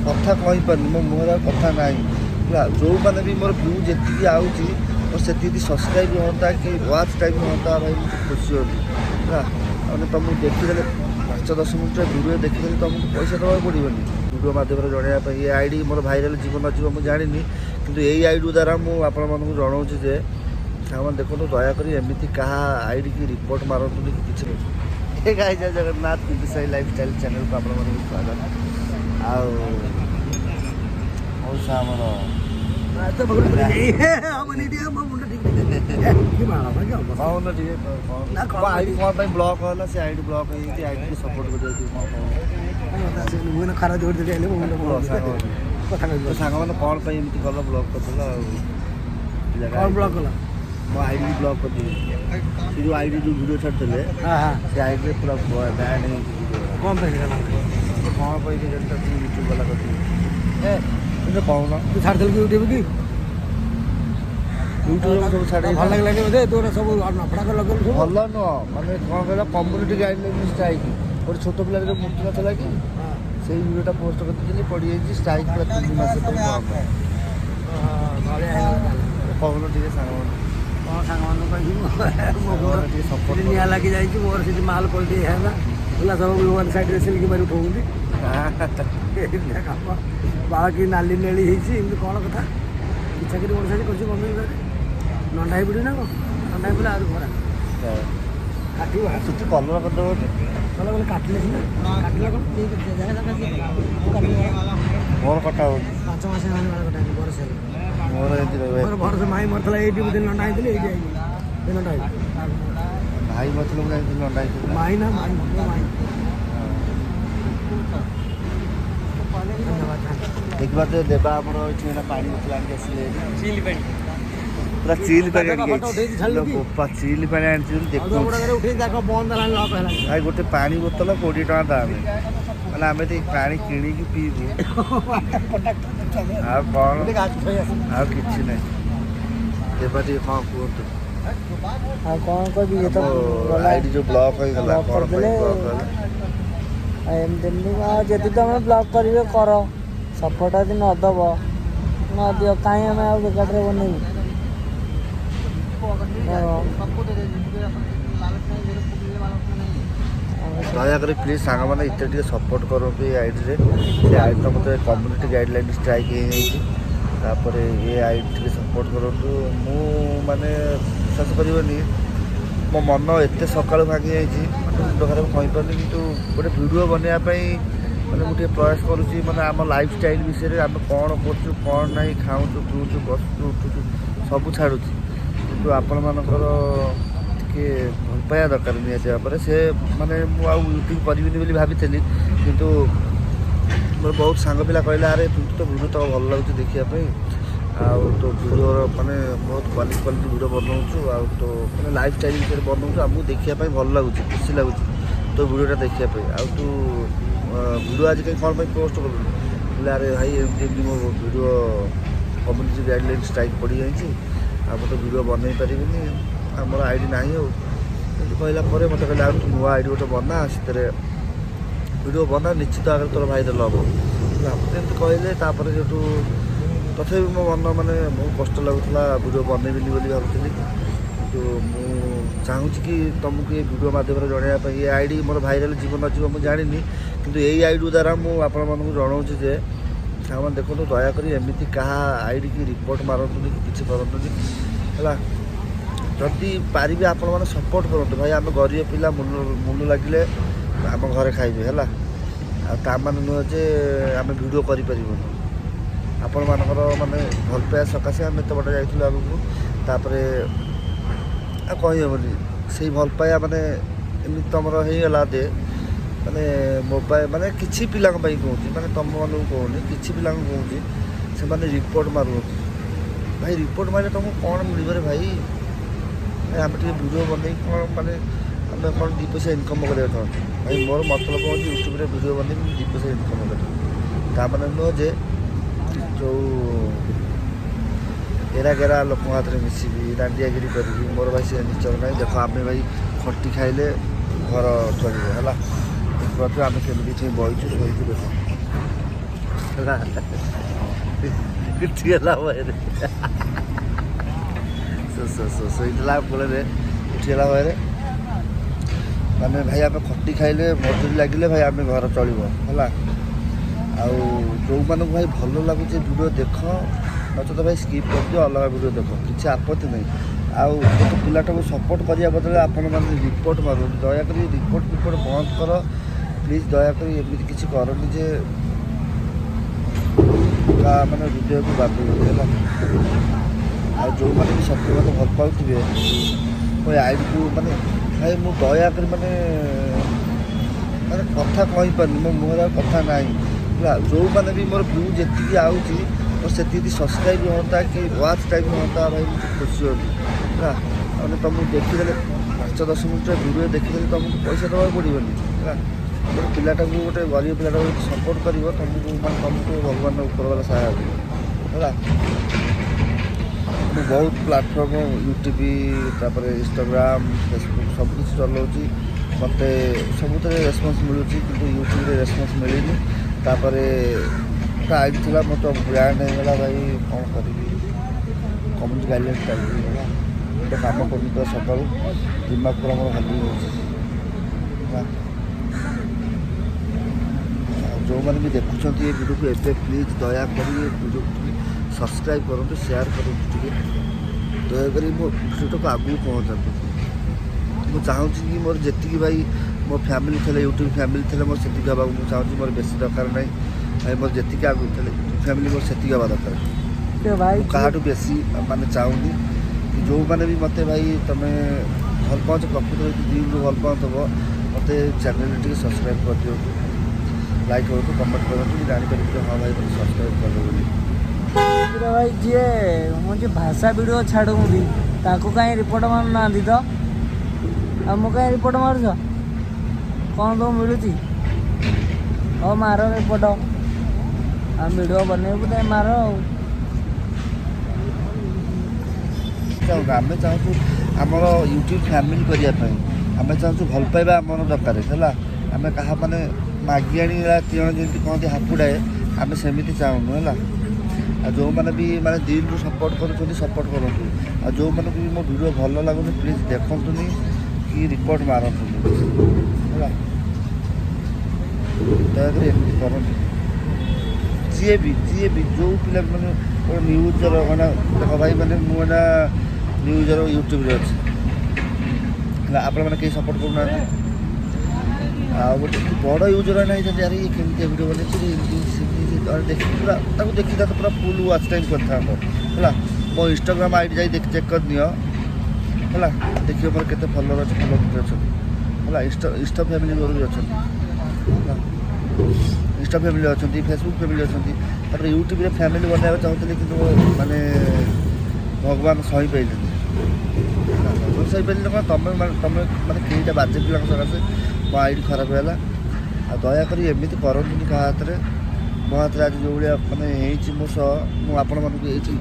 କଥା କହିପାରୁନି, ମୋ ମୁହଁରେ କଥା ନାହିଁ ହେଲା। ଯେଉଁମାନେ ବି ମୋର ଭ୍ୟୁ ଯେତିକି ଆଉଛି ମୋର ସେତିକି ସବସ୍କ୍ରାଇବ୍ ହୁଅନ୍ତା କି ୱାଚ୍ ଟାଇମ୍ ହୁଅନ୍ତା ଭାଇ, ମୁଁ ଖୁସି ହୁଅନ୍ତି ହେଲା। ମାନେ ତୁମକୁ ଦେଖିଦେଲେ 5-10 ମିନିଟ୍ର ଭିଡ଼ିଓ ଦେଖିଦେଲେ ତୁମକୁ ପଇସା ଦେବାକୁ ପଡ଼ିବନି। ଭିଡ଼ିଓ ମାଧ୍ୟମରେ ଜଣାଇବା ପାଇଁ ଏ ଆଇଡ଼ି ମୋର ଭାଇରାଲ୍ ଯିବ ନଯିବ ମୁଁ ଜାଣିନି, କିନ୍ତୁ ଏଇ ଆଇଡ଼ି ଦ୍ୱାରା ମୁଁ ଆପଣମାନଙ୍କୁ ଜଣାଉଛି ଯେ ସାଙ୍ଗମାନେ ଦେଖନ୍ତୁ, ଦୟାକରି ଏମିତି କାହା ଆଇଡ଼ି କି ରିପୋର୍ଟ ମାରନ୍ତୁନି କି କିଛି ନାହିଁ। ଏ ଗାଈ ଜୟ ଜଗନ୍ନାଥ, ବିନ୍ଦୁସାହି ଲାଇଫଷ୍ଟାଇଲ୍ ଚ୍ୟାନେଲକୁ ଆପଣମାନଙ୍କୁ ସ୍ୱାଗତ। ଆଉ ମଉସା ଆମର ଆଇଡ଼ି କ'ଣ ପାଇଁ ବ୍ଲକ୍ ହେଲା, ସେ ଆଇଡ଼ି ବ୍ଲକ୍ ହେଇଯାଇଛି, ଆଇଡ଼ି ସପୋର୍ଟ କରିବାକୁ ସାଙ୍ଗମାନେ କ'ଣ ପାଇଁ ଏମିତି କଲ, ବ୍ଲକ୍ କରିଦେଲ ଆଉ ବ୍ଲକ୍ କଲା ମୋ ଆଇଡ଼ି ବ୍ଲକ୍ କରିଦେବି। ସେ ଯେଉଁ ଆଇଡ଼ି ଯେଉଁ ଭିଡ଼ିଓ ଛାଡ଼ିଥିଲେ ସେ ଆଇଡ଼ିରେ ପୁରା ବ୍ୟାନ୍ ହେଇଛି। କ'ଣ ପାଇଁ ୟୁଟ୍ୟୁବ୍ ବାଲା କରିଥିଲି କହୁନ, ତୁ ଛାଡ଼ିଦେଲୁ କି ୟୁଟ୍ୟୁବ୍ କି ୟୁଟ୍ୟୁବ୍ ସବୁ ଛାଡ଼ି ଭଲ ଲାଗିଲାନି ବୋଧେ ତୋର ସବୁ ନଫଡ଼ା ଲଗେଇଲୁ। ଭଲ ନୁହଁ, ମାନେ କ'ଣ କହିଲ, କମ୍ୟୁନିଟି ଗାଇଡ଼ଲାଇନ୍ ଷ୍ଟ୍ରାଇକ୍ ଗୋଟେ ଛୋଟ ପିଲାର ଯେଉଁ ମୂର୍ତ୍ତି ନଥିଲା କି, ସେଇ ଭିଡ଼ିଓଟା ପୋଷ୍ଟ କରିଦେଇଥିଲି, ପଡ଼ିଯାଇଛି ଷ୍ଟ୍ରାଇକ୍ ପୁରା 3 ମାସ ପାଇଁ କହୁନ ଟିକେ ସାଙ୍ଗମାନେ। କ'ଣ ସାଙ୍ଗମାନଙ୍କୁ କହିଯିବୁ, ଟିକେ ସପୋର୍ଟ ନିଆଁ ଲାଗିଯାଇଛି ମୋର, ସେଠି ମାଲ ପଲଟି ହେଲା ହେଲା, ସବୁ ୱାନ୍ ସାଇଡ଼୍ରେ ସିଲିକି ମାରି ଉଠଉଛନ୍ତି କାମ, ବାଳ କି ନାଲି ନେଳି ହେଇଛି, ଏମିତି କ'ଣ କଥା। ଚାକିରି ଓଡ଼ିଶାରେ କରିଛି ଗଭର୍ଣ୍ଣମେଣ୍ଟ, ନଣ୍ଡା ହେଇ ପଡ଼ିବ ନା କ'ଣ, ନଣ୍ଡା ହେଇ ପଡ଼ିଲେ ଆହୁରି ଖରା କାଟିବ, ଚୁଟି କଲର୍ କରିଦେବ କଲର୍ ବୋଲେ କାଟିଲେ ସିନା, କାଟିଲେ କ'ଣ ମୋର କଟା ହେଉଛି 5 ମାସ ହେଲାଣି ବାଳ କଟା ହେଇନି, ବରଷ ହେଲା ମୋର ଏମିତି ରହିବ। ମୋର ଭରସ ମାଇଁ ମରିଥିଲା ଏଇଠି ବୋଧେ ନଣ୍ଡା ହେଇଥିଲି, ଏଇଠି ଆଇଲି ନଣ୍ଡା ହେଇଛି। ଭାଇ ମତଲବ ମୁଁ ଜାଣିଥିଲି ନଣ୍ଡା ହେଇଥିଲା, ମାଇଁ ନା ମାଇଁ ମାଇଁ। ଦେଖିବା ତ ଦେବା ଆମର ଏଠି ଏଇନା ପାଣି ବୋତଲ ଆଣିକି ଆସିଲେ, ଚିଲ୍ ପାଣି ପୁରା ଚିଲ୍ ପାଣି ଆଣିକି ଚିଲ୍ ପାଣି ଆଣିଛି ବୋଲି ଦେଖୁଛି ଭାଇ। ଗୋଟେ ପାଣି ବୋତଲ 20 ଟଙ୍କା ଦାମ, ମାନେ ଆମେ ତ ପାଣି କିଣିକି ପିଇବୁ ଆଉ କ'ଣ, ଆଉ କିଛି ନାହିଁ। ଦେବା ଟିକେ କ'ଣ କୁହନ୍ତୁ, ଆଉ କ'ଣ କହିବି, ଇଏ ତ ଆଇଡ଼ି ଯେଉଁ ବ୍ଲକ୍ ହେଇଗଲା କ'ଣ ପାଇଁ ବ୍ଲକ୍ ହେଲା? ଏମିତି ଆଉ ଯଦି ତମେ ବ୍ଲକ୍ କରିବେ କର, ସପୋର୍ଟ ଯଦି ନଦେବ ନଦିଅ, କାହିଁ ଆମେ ଆଉ ବେକାରରେ ବନେଇବୁ। ଦୟାକରି ପ୍ଲିଜ୍ ସାଙ୍ଗମାନେ ଏତେ ଟିକେ ସପୋର୍ଟ କରନ୍ତୁ ଏ ଆଇଡ଼ିରେ। ସେ ଆଇଡ଼ିଟା ମୋତେ କମ୍ୟୁନିଟି ଗାଇଡ଼ଲାଇନ୍ ଷ୍ଟ୍ରାଇକ୍ ହେଇଯାଇଛି, ତାପରେ ଏ ଆଇଡ଼ି ଟିକେ ସପୋର୍ଟ କରନ୍ତୁ। ମୁଁ ମାନେ ବିଶ୍ୱାସ କରିବନି, ମୋ ମନ ଏତେ ସକାଳୁ ଭାଙ୍ଗି ଯାଇଛି, ମାନେ ମୁଣ୍ଡ ଖରାପ କହିପାରୁନି, କିନ୍ତୁ ଗୋଟେ ଭିଡ଼ିଓ ବନେଇବା ପାଇଁ ମାନେ ମୁଁ ଟିକେ ପ୍ରୟାସ କରୁଛି। ମାନେ ଆମ ଲାଇଫ୍ ଷ୍ଟାଇଲ୍ ବିଷୟରେ, ଆମେ କ'ଣ କରୁଛୁ କ'ଣ ନାହିଁ, ଖାଉଛୁ ପିଉଛୁ ବସୁଛୁ ଉଠୁଛୁ ସବୁ ଛାଡ଼ୁଛି, କିନ୍ତୁ ଆପଣମାନଙ୍କର ଟିକେ ଭଲ ପାଇବା ଦରକାର ନିହାତି ଭାବରେ। ସେ ମାନେ ମୁଁ ଆଉ ୟୁଟ୍ୟୁବ୍ କରିବିନି ବୋଲି ଭାବିଥିଲି, କିନ୍ତୁ ମୋର ବହୁତ ସାଙ୍ଗ ପିଲା କହିଲେ, ଆରେ ତୁ ତ ଭିଡ଼ିଓ ତ ଭଲ ଲାଗୁଛି ଦେଖିବା ପାଇଁ, ଆଉ ତୋ ଭିଡ଼ିଓର ମାନେ ବହୁତ କ୍ୱାଲିଟି ଭିଡ଼ିଓ ବନାଉଛୁ, ଆଉ ତୋ ମାନେ ଲାଇଫ୍ ଷ୍ଟାଇଲ୍ ବିଷୟରେ ବନାଉଛୁ, ଆମକୁ ଦେଖିବା ପାଇଁ ଭଲ ଲାଗୁଛି, ଖୁସି ଲାଗୁଛି ତୋ ଭିଡ଼ିଓଟା ଦେଖିବା ପାଇଁ। ଆଉ ତୁ ଭିଡ଼ିଓ ଆଜି କାହିଁ କ'ଣ ପାଇଁ ପୋଷ୍ଟ କରୁଛୁ? ବୋଲେ ଆରେ ଭାଇ ଏମିତି ମୋ ଭିଡ଼ିଓ କମ୍ୟୁନିଟି ଗାଇଡ଼ଲାଇନ୍ ଷ୍ଟ୍ରାଇକ୍ ପଡ଼ିଯାଇଛି, ଆଉ ମୁଁ ତ ଭିଡ଼ିଓ ବନେଇ ପାରିବିନି, ଆମର ଆଇଡ଼ି ନାହିଁ। ଆଉ ଏମିତି କହିଲା ପରେ ମୋତେ କହିଲେ, ଆଉ ତୁ ନୂଆ ଆଇଡ଼ି ଗୋଟେ ବନା, ସେଥିରେ ଭିଡ଼ିଓ ବନା, ନିଶ୍ଚିତ ଆଗରେ ତୋର ଭାଇରାଲ୍ ହେବ ହେଲା। ମୋତେ ଏମିତି କହିଲେ, ତାପରେ ସେଠୁ ତଥାପି ମୋ ମନ ମାନେ ବହୁତ କଷ୍ଟ ଲାଗୁଥିଲା, ଭିଡ଼ିଓ ବନେଇବିନି ବୋଲି ଭାବୁଥିଲି, କିନ୍ତୁ ମୁଁ ଚାହୁଁଛି କି ତୁମକୁ ଏ ଭିଡ଼ିଓ ମାଧ୍ୟମରେ ଜଣାଇବା ପାଇଁ। ଏ ଆଇଡ଼ି ମୋର ଭାଇରାଲ୍ ଯିବ ନଯିବ ମୁଁ ଜାଣିନି, କିନ୍ତୁ ଏଇ ଆଇଡ଼ି ଦ୍ୱାରା ମୁଁ ଆପଣମାନଙ୍କୁ ଜଣାଉଛି ଯେ ସାଙ୍ଗମାନେ ଦେଖନ୍ତୁ, ଦୟାକରି ଏମିତି କାହା ଆଇଡ଼ି କି ରିପୋର୍ଟ ମାରନ୍ତୁନି କି କିଛି କରନ୍ତୁନି ହେଲା। ଯଦି ପାରିବେ ଆପଣମାନେ ସପୋର୍ଟ କରନ୍ତୁ ଭାଇ, ଆମେ ଗରିବ ପିଲା, ମୂଲ ଲାଗିଲେ ଆମ ଘରେ ଖାଇବେ ହେଲା। ଆଉ ତାମାନେ ନୁହେଁ ଯେ ଆମେ ଭିଡ଼ିଓ କରିପାରିବୁନି, ଆପଣମାନଙ୍କର ମାନେ ଭଲ ପାଇବା ସକାଶେ ଆମେ ଏତେ ବାଟ ଯାଇଥିଲୁ ଆଗକୁ, ତାପରେ ଆଉ କହିହେବନି ସେଇ ଭଲ ପାଇବା ମାନେ ଏମିତି ତୁମର ହେଇଗଲା ଯେ ମାନେ ମୋବାଇଲ ମାନେ କିଛି ପିଲାଙ୍କ ପାଇଁ କହୁଛି, ମାନେ ତୁମମାନଙ୍କୁ କହୁନି, କିଛି ପିଲାଙ୍କୁ କହୁଛି, ସେମାନେ ରିପୋର୍ଟ ମାରୁଛନ୍ତି ଭାଇ। ରିପୋର୍ଟ ମାରିଲେ ତୁମକୁ କ'ଣ ମିଳିବରେ ଭାଇ? ଆମେ ଟିକେ ଭିଡ଼ିଓ ବନେଇକି କ'ଣ ମାନେ ଆମେ କ'ଣ 2 ପଇସା ଇନକମ୍ କରିବା ଚାହୁଁଛୁ ଭାଇ। ମୋର ମତଲବ ହେଉଛି ୟୁଟ୍ୟୁବରେ ଭିଡ଼ିଓ ବନେଇକି 2 ପଇସା ଇନକମ୍ କରିବି, ତାମାନେ ନୁହଁ ଯେ ଯେଉଁ ଏରା ଲୋକଙ୍କ ହାତରେ ମିଶିବି, ଦାଣ୍ଡିଆଗିରି କରିବି, ମୋର ଭାଇ ସେ ନିଶ୍ଚୟ ନାହିଁ। ଦେଖ ଆମେ ଭାଇ ଖଟି ଖାଇଲେ ଘର ଚଳିବ ହେଲା, ଦେଖିପାରୁଛୁ ଆମେ କେମିତି ବଇଛୁ ଶୋଇଛୁ ଦେଖ ହେଲା। ଉଠିଗଲା ଭୟରେ ଶୋଇଥିଲା କୋଳରେ ଉଠିଗଲା ଭୟରେ ମାନେ ଭାଇ ଆମେ ଖଟି ଖାଇଲେ ମଜୁରୀ ଲାଗିଲେ ଭାଇ ଆମେ ଘର ଚଳିବ ହେଲା। ଆଉ ଯେଉଁମାନଙ୍କୁ ଭାଇ ଭଲ ଲାଗୁଛି ଭିଡ଼ିଓ ଦେଖ, ନଚେତ ଭାଇ ସ୍କିପ୍ କରିଦିଅ, ଅଲଗା ଭିଡ଼ିଓ ଦେଖ, କିଛି ଆପତ୍ତି ନାହିଁ। ଆଉ ଗୋଟେ ପିଲାଟାକୁ ସପୋର୍ଟ କରିବା ବଦଳରେ ଆପଣମାନେ ରିପୋର୍ଟ ମାରନ୍ତୁ। ଦୟାକରି ରିପୋର୍ଟ ବନ୍ଦ କର ପ୍ଲିଜ୍। ଦୟାକରି ଏମିତି କିଛି କରନି ଯେ ମାନେ ହୃଦୟକୁ ବାଧିବନି ହେଲା। ଆଉ ଯେଉଁମାନେ ବି ସତ୍ୟ ମୋତେ ଭଲ ପାଉଥିବେ ମୋ ଆଇଡ଼ିକୁ ମାନେ ଭାଇ ମୁଁ ଦୟାକରି ମାନେ କଥା କହିପାରୁନି, ମୋ ମୁହଁରେ ଆଉ କଥା ନାହିଁ ହେଲା। ଯେଉଁମାନେ ବି ମୋର ଭିଉ ଯେତିକି ଆଉଛି ମୋର ସେତିକି ସବସ୍କ୍ରାଇବ୍ ହୁଅନ୍ତା କି ୱାଚ୍ ଟାଇମ୍ ହୁଅନ୍ତା ଭାଇ ମୁଁ ଖୁସି ହୁଅନ୍ତି ହେଲା। ମାନେ ତୁମକୁ ଦେଖିଦେଲେ 5-10 ମିନିଟ୍ର ଭିଡ଼ିଓ ଦେଖିଦେଲେ ତୁମକୁ ପଇସା ଦେବାକୁ ପଡ଼ିବନି ହେଲା। ଗୋଟେ ପିଲାଟାକୁ ଗୋଟେ ଗରିବ ପିଲାଟାକୁ ଯଦି ସପୋର୍ଟ କରିବ ତୁମକୁ ମାନେ ତୁମକୁ ଭଗବାନ ଉପରବାଲା ସାହାଯ୍ୟ କରିବ ହେଲା। ମୁଁ ବହୁତ ପ୍ଲାଟଫର୍ମ ୟୁଟ୍ୟୁବ୍ ତାପରେ ଇନଷ୍ଟାଗ୍ରାମ୍ ଫେସବୁକ୍ ସବୁକିଛି ଚଲାଉଛି। ମୋତେ ସବୁଥିରେ ରେସ୍ପନ୍ସ ମିଳୁଛି କିନ୍ତୁ ୟୁଟ୍ୟୁବ୍ରେ ରେସ୍ପନ୍ସ ମିଳିନି। ତାପରେ ଗୋଟେ ଆଇଡ଼ି ଥିଲା ମୋର ତ ବ୍ରାଣ୍ଡ ହେଇଗଲା ଭାଇ, କ'ଣ କରିବି, କମ୍ୟୁନିଟି ଗାଇଡ଼ଲାଇନ୍ ଟାଇପ୍ ହେଇଗଲା। ଗୋଟେ କାମ କରୁନି ତ ସକାଳୁ ଦିମାଗ ପୁରା ମୋର ହଲି ହେଉଛି ହେଲା। ଆଉ ଯେଉଁମାନେ ବି ଦେଖୁଛନ୍ତି ଏ ଭିଡ଼ିଓକୁ ଏବେ ପ୍ଲିଜ୍ ଦୟାକରି ଏ ଭିଡ଼ିଓକୁ ସବସ୍କ୍ରାଇବ୍ କରନ୍ତୁ, ସେୟାର କରନ୍ତୁ, ଟିକେ ଦୟାକରି ମୋ ଭିଡ଼ିଓଟାକୁ ଆଗକୁ ପହଞ୍ଚାନ୍ତୁ। ମୁଁ ଚାହୁଁଛି କି ମୋର ଯେତିକି ଭାଇ ମୋ ଫ୍ୟାମିଲି ଥିଲେ, ୟୁଟ୍ୟୁବ୍ ଫ୍ୟାମିଲି ଥିଲେ ମୋର ସେତିକି ହେବାକୁ ମୁଁ ଚାହୁଁଛି। ମୋର ବେଶୀ ଦରକାର ନାହିଁ ଭାଇ, ମୋର ଯେତିକି ଆଗକୁ ଥିଲେ ୟୁଟ୍ୟୁବ୍ ଫ୍ୟାମିଲି ମୋର ସେତିକି ହେବା ଦରକାର। ମୁଁ କାହାଠୁ ବେଶୀ ମାନେ ଚାହୁଁନି। ଯେଉଁମାନେ ବି ମୋତେ ଭାଇ ତୁମେ ଭଲ ପାଉଛ, ପ୍ରକୃତରେ ଯଦି ଦିଲ୍ରୁ ଭଲ ପାଉଥିବ ମୋତେ ଚ୍ୟାନେଲ୍ରେ ଟିକେ ସବସ୍କ୍ରାଇବ୍ କରିଦିଅନ୍ତୁ, ଲାଇକ୍ କରନ୍ତୁ, କମେଣ୍ଟ କରନ୍ତୁ, ମୁଁ ଜାଣିପାରିବି ଯେ ହଁ ଭାଇ ମୋତେ ସବସ୍କ୍ରାଇବ୍ କରିଦେବ ବୋଲି। ଭାଇ ଯିଏ ମୁଁ ଯେ ଭାଷା ଭିଡ଼ିଓ ଛାଡ଼ୁ ବି ତାକୁ କାହିଁ ରିପୋର୍ଟ ମାରୁନାହାନ୍ତି ତ? ଆଉ ମୁଁ କାହିଁ ରିପୋର୍ଟ ମାରୁଛ? କ'ଣ ତ ମିଳୁଛି? ହଉ ମାର ରିପୋର୍ଟ, ଆଉ ଭିଡ଼ିଓ ବନେଇବୁ ତ ମାର। ଆଉ ଆମେ ଚାହୁଁଛୁ ଆମର ୟୁଟ୍ୟୁବ୍ ଫ୍ୟାମିଲି କରିବା ପାଇଁ, ଆମେ ଚାହୁଁଛୁ ଭଲ ପାଇବା ଆମର ଦରକାର ହେଲା। ଆମେ କାହା ମାନେ ମାଗି ଆଣିଲା ତିଅଣ ଯେମିତି କହନ୍ତି ହାପୁଡ଼ାଏ, ଆମେ ସେମିତି ଚାହୁଁନୁ ହେଲା। ଆଉ ଯେଉଁମାନେ ବି ମାନେ ଦିଲ୍ରୁ ସପୋର୍ଟ କରୁଛନ୍ତି ସପୋର୍ଟ କରନ୍ତୁ। ଆଉ ଯେଉଁମାନଙ୍କୁ ବି ମୋ ଭିଡ଼ିଓ ଭଲ ଲାଗୁନି ପ୍ଲିଜ୍ ଦେଖନ୍ତୁନି କି ରିପୋର୍ଟ ମାରନ୍ତୁନି ହେଲା। ଦୟାକରି ଏମିତି କରନ୍ତୁ। ଯିଏ ବି ଯେଉଁ ପିଲା ମାନେ ଗୋଟେ ନ୍ୟୁଜ୍ର ମାନେ ଦେଖ ଭାଇ, ମାନେ ମୁଁ ଏଇନା ନ୍ୟୁଜ୍ର ୟୁଟ୍ୟୁବ୍ରେ ଅଛି ହେଲା, ଆପଣମାନେ କେହି ସପୋର୍ଟ କରୁନାହାନ୍ତି। ଆଉ ଗୋଟେ ବଡ଼ ୟୁଜର୍ ହେଇଥାନ୍ତି, ଆରେ ଇଏ କେମିତିଆ ଭିଡ଼ିଓ ବନେଇଛି ଏମିତି ସେମିତି ଦେଖି ପୁରା ତାକୁ ଦେଖିଥାନ୍ତ, ପୁରା ଫୁଲ୍ ୱାଚ୍ ଟାଇମ୍ କରିଥାନ୍ତ ହେଲା। ମୋ ଇନଷ୍ଟାଗ୍ରାମ୍ ଆଇଡ଼ି ଯାଇ ଚେକ୍ କରିନିଅ ହେଲା, ଦେଖିବ ମୋର କେତେ ଫଲୋଅର୍ ଅଛି, ଫଲୋ କେତେ ଅଛନ୍ତି ହେଲା। ଇନଷ୍ଟା ଫ୍ୟାମିଲି ମୋର ବି ଅଛନ୍ତି ହେଲା, ଇନଷ୍ଟା ଫ୍ୟାମିଲି ଅଛନ୍ତି, ଫେସବୁକ୍ ଫ୍ୟାମିଲି ଅଛନ୍ତି। ତାପରେ ୟୁଟ୍ୟୁବ୍ରେ ଫ୍ୟାମିଲି ବନେଇବାକୁ ଚାହୁଁଥିଲି କିନ୍ତୁ ମାନେ ଭଗବାନ ସହିପାରିଲେନି ହେଲା। ଭଗବାନ ସହିପାରିଲେନି କ'ଣ, ତମେ ମାନେ କେଇଟା ବାଜେ ପିଲାଙ୍କ ସକାଶେ ମୋ ଆଇଡ଼ି ଖରାପ ହେଲା। ଆଉ ଦୟାକରି ଏମିତି କରନ୍ତୁନି କାହା ହାତରେ। ମୋ ହାତରେ ଆଜି ଯେଉଁଭଳିଆ ମାନେ ହେଇଛି ମୋ ସହ, ମୁଁ ଆପଣମାନଙ୍କୁ ଏଇଠି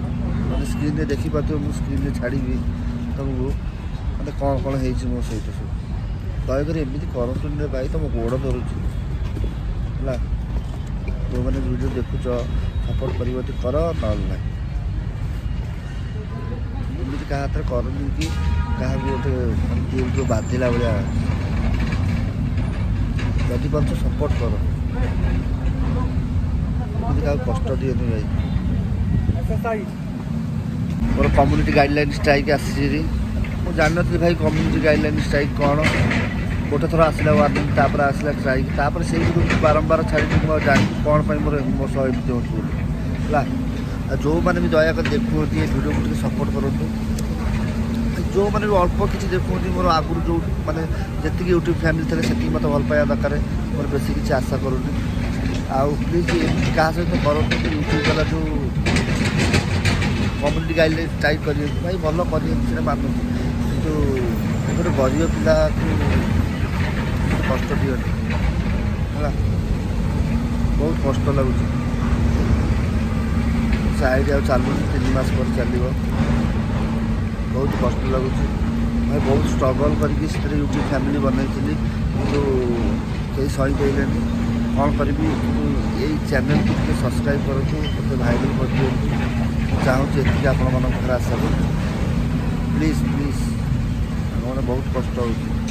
ମାନେ ସ୍କ୍ରିନ୍ରେ ଦେଖିପାରୁଥିବ, ମୁଁ ସ୍କ୍ରିନ୍ରେ ଛାଡ଼ିବି ତୁମକୁ ମାନେ କ'ଣ ହେଇଛି ମୋ ସହିତ ସବୁ। ଦୟାକରି ଏମିତି କରନ୍ତୁନି ରେ ଭାଇ, ତୁମ ଗୋଡ଼ ଧରୁଛି ହେଲା। ଯେଉଁମାନେ ଭିଡ଼ିଓ ଦେଖୁଛ ସପୋର୍ଟ କରିବ ଯଦି କର, ନହେଲେ ନାହିଁ। ଏମିତି କାହା ହାତରେ କରନି କି କାହାକୁ ଗୋଟେ ମାନେ ଦିଲ୍ରୁ ବାଧିଲା ଭଳିଆ। ଯଦି ପାରୁଛ ସପୋର୍ଟ କର, ଏମିତି କାହାକୁ କଷ୍ଟ ଦିଅନି ଭାଇ। ମୋର କମ୍ୟୁନିଟି ଗାଇଡ଼ଲାଇନ୍ ଷ୍ଟ୍ରାଇକ୍ ଆସିଛି। ମୁଁ ଜାଣିନଥିଲି ଭାଇ କମ୍ୟୁନିଟି ଗାଇଡ଼ଲାଇନ୍ ଷ୍ଟ୍ରାଇକ୍ କ'ଣ। ଗୋଟେ ଥର ଆସିଲା ୱାର୍ଣ୍ଣିଂ, ତାପରେ ଆସିଲା ଷ୍ଟ୍ରାଇକ୍, ତାପରେ ସେଇ ଭିଡ଼ିଓକୁ ବାରମ୍ବାର ଛାଡ଼ିକି ମୁଁ ଜାଣିଛି କ'ଣ ପାଇଁ ମୋ ସହ ଏମିତି ହେଉଛି ବୋଲି ହେଲା। ଆଉ ଯେଉଁମାନେ ବି ଦୟାକରି ଦେଖୁଛନ୍ତି ଏ ଭିଡ଼ିଓକୁ ଟିକେ ସପୋର୍ଟ କରନ୍ତୁ। ଯେଉଁମାନେ ବି ଅଳ୍ପ କିଛି ଦେଖୁଛନ୍ତି, ମୋର ଆଗରୁ ଯେଉଁ ମାନେ ଯେତିକି ୟୁଟ୍ୟୁବ୍ ଫ୍ୟାମିଲି ଥିଲେ ସେତିକି ମୋତେ ଭଲ ପାଇବା ଦରକାର, ମୋର ବେଶୀ କିଛି ଆଶା କରୁନି। ଆଉ ପ୍ଲିଜ୍ ଏମିତି କାହା ସହିତ କରନ୍ତୁ ୟୁଟ୍ୟୁବ୍ ବାଲା ଯେଉଁ କମ୍ୟୁନିଟି ଗାଇଡ଼ଲାଇନ୍ ଷ୍ଟ୍ରାଇକ୍ କରିବେ ଭାଇ, ଭଲ କରିବେ ସେଟା ମାନୁଛି, କିନ୍ତୁ ଗୋଟେ ଗରିବ ପିଲାକୁ କଷ୍ଟ ଦିଅନ୍ତି ହେଲା। ବହୁତ କଷ୍ଟ ଲାଗୁଛି। ସେ ଆଇଡ଼ି ଆଉ ଚାଲୁନି, 3 ମାସ ପରେ ଚାଲିବ। ବହୁତ କଷ୍ଟ ଲାଗୁଛି ଭାଇ, ବହୁତ ଷ୍ଟ୍ରଗଲ୍ କରିକି ସେଥିରେ ୟୁଟ୍ୟୁବ୍ ଫ୍ୟାମିଲି ବନେଇଥିଲି କିନ୍ତୁ କେହି ସହିପାରିଲେନି। କ'ଣ କରିବି ଏଇ ଚ୍ୟାନେଲ୍କୁ ଟିକେ ସବସ୍କ୍ରାଇବ୍ କରନ୍ତୁ, ମୋତେ ଭାଇରାଲ୍ କରିଦିଅନ୍ତୁ। ମୁଁ ଚାହୁଁଛି ଏତିକି ଆପଣମାନଙ୍କ ପାଖରେ ଆଶା କରୁଛି। ପ୍ଲିଜ୍ ପ୍ଲିଜ୍, ଆମମାନେ ବହୁତ କଷ୍ଟ ହେଉଛି।